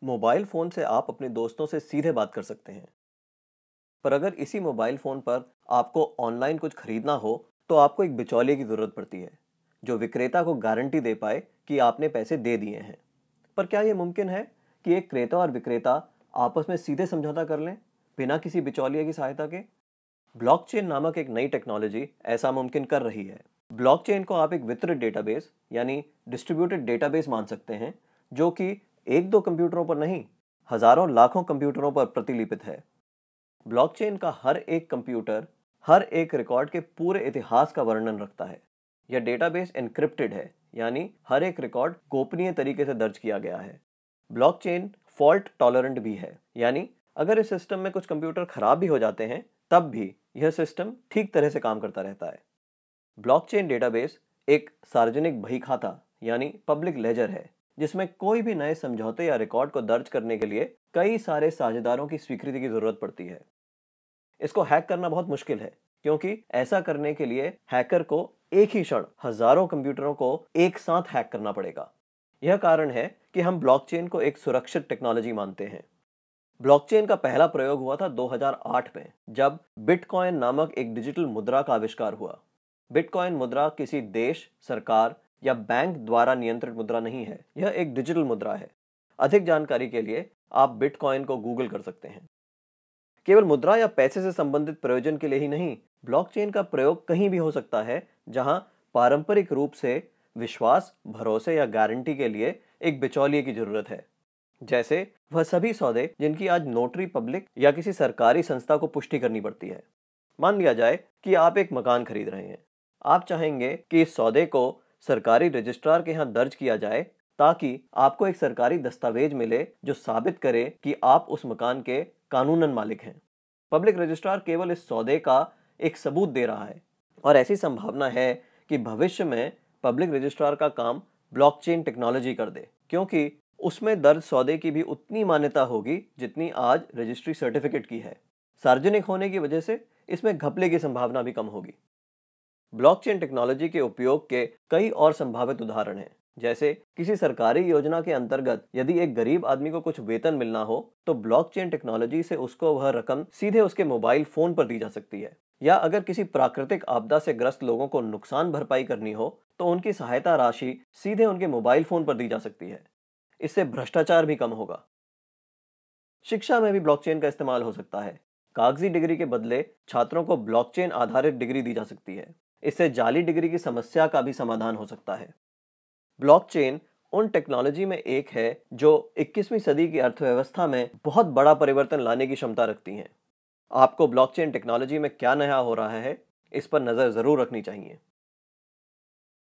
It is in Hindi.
मोबाइल फ़ोन से आप अपने दोस्तों से सीधे बात कर सकते हैं। पर अगर इसी मोबाइल फ़ोन पर आपको ऑनलाइन कुछ खरीदना हो, तो आपको एक बिचौलिए की ज़रूरत पड़ती है, जो विक्रेता को गारंटी दे पाए कि आपने पैसे दे दिए हैं। पर क्या यह मुमकिन है कि एक क्रेता और विक्रेता आपस में सीधे समझौता कर लें, बिना किसी बिचौलिए की सहायता के? ब्लॉकचेन नामक एक नई टेक्नोलॉजी ऐसा मुमकिन कर रही है। ब्लॉकचेन को आप एक वितरित डेटाबेस यानी डिस्ट्रीब्यूटेड डेटाबेस मान सकते हैं, जो कि एक दो कंप्यूटरों पर नहीं, हजारों लाखों कंप्यूटरों पर प्रतिलिपित है। ब्लॉकचेन का हर एक कंप्यूटर हर एक रिकॉर्ड के पूरे इतिहास का वर्णन रखता है। यह डेटाबेस एन्क्रिप्टेड है, यानी हर एक रिकॉर्ड गोपनीय तरीके से दर्ज किया गया है। ब्लॉकचेन फॉल्ट टॉलरेंट भी है, यानी अगर इस सिस्टम में कुछ कंप्यूटर खराब भी हो जाते हैं, तब भी यह सिस्टम ठीक तरह से काम करता रहता है। ब्लॉकचेन डेटाबेस एक सार्वजनिक बही खाता यानी पब्लिक लेजर है, जिसमें कोई भी नए समझौते या रिकॉर्ड को दर्ज करने के लिए कई सारे साझेदारों की स्वीकृति की जरूरत पड़ती है। इसको हैक करना बहुत मुश्किल है, क्योंकि ऐसा करने के लिए हैकर को एक ही क्षण हजारों कंप्यूटरों को एक साथ हैक करना पड़ेगा। यह कारण है कि हम ब्लॉकचेन को एक सुरक्षित टेक्नोलॉजी मानते हैं। ब्लॉकचेन का पहला प्रयोग हुआ था 2008 में, जब बिटकॉइन नामक एक डिजिटल मुद्रा का आविष्कार हुआ। बिटकॉइन मुद्रा किसी देश, सरकार या बैंक द्वारा नियंत्रित मुद्रा नहीं है, यह एक डिजिटल मुद्रा है। अधिक जानकारी के लिए आप बिटकॉइन को गूगल कर सकते हैं। केवल मुद्रा या पैसे से संबंधित प्रयोजन के लिए ही नहीं, ब्लॉकचेन का प्रयोग कहीं भी हो सकता है जहां पारंपरिक रूप से विश्वास, भरोसे या गारंटी के लिए एक बिचौलिए की जरूरत है। जैसे वह सभी सौदे जिनकी आज नोटरी पब्लिक या किसी सरकारी संस्था को पुष्टि करनी पड़ती है। मान लिया जाए कि आप एक मकान खरीद रहे हैं। आप चाहेंगे कि इस सौदे को सरकारी रजिस्ट्रार के यहाँ दर्ज किया जाए, ताकि आपको एक सरकारी दस्तावेज मिले जो साबित करे कि आप उस मकान के कानूनन मालिक हैं। पब्लिक रजिस्ट्रार केवल इस सौदे का एक सबूत दे रहा है, और ऐसी संभावना है कि भविष्य में पब्लिक रजिस्ट्रार का काम ब्लॉकचेन टेक्नोलॉजी कर दे, क्योंकि उसमें दर्ज सौदे की भी उतनी मान्यता होगी जितनी आज रजिस्ट्री सर्टिफिकेट की है। सार्वजनिक होने की वजह से इसमें घपले की संभावना भी कम होगी। ब्लॉकचेन टेक्नोलॉजी के उपयोग के कई और संभावित उदाहरण हैं। जैसे किसी सरकारी योजना के अंतर्गत यदि एक गरीब आदमी को कुछ वेतन मिलना हो, तो ब्लॉकचेन टेक्नोलॉजी से उसको वह रकम सीधे उसके मोबाइल फोन पर दी जा सकती है। या अगर किसी प्राकृतिक आपदा से ग्रस्त लोगों को नुकसान भरपाई करनी हो, तो उनकी सहायता राशि सीधे उनके मोबाइल फोन पर दी जा सकती है। इससे भ्रष्टाचार भी कम होगा। शिक्षा में भी ब्लॉकचेन का इस्तेमाल हो सकता है। कागजी डिग्री के बदले छात्रों को ब्लॉकचेन आधारित डिग्री दी जा सकती है। इससे जाली डिग्री की समस्या का भी समाधान हो सकता है। ब्लॉकचेन उन टेक्नोलॉजी में एक है जो 21वीं सदी की अर्थव्यवस्था में बहुत बड़ा परिवर्तन लाने की क्षमता रखती हैं। आपको ब्लॉकचेन टेक्नोलॉजी में क्या नया हो रहा है, इस पर नजर जरूर रखनी चाहिए।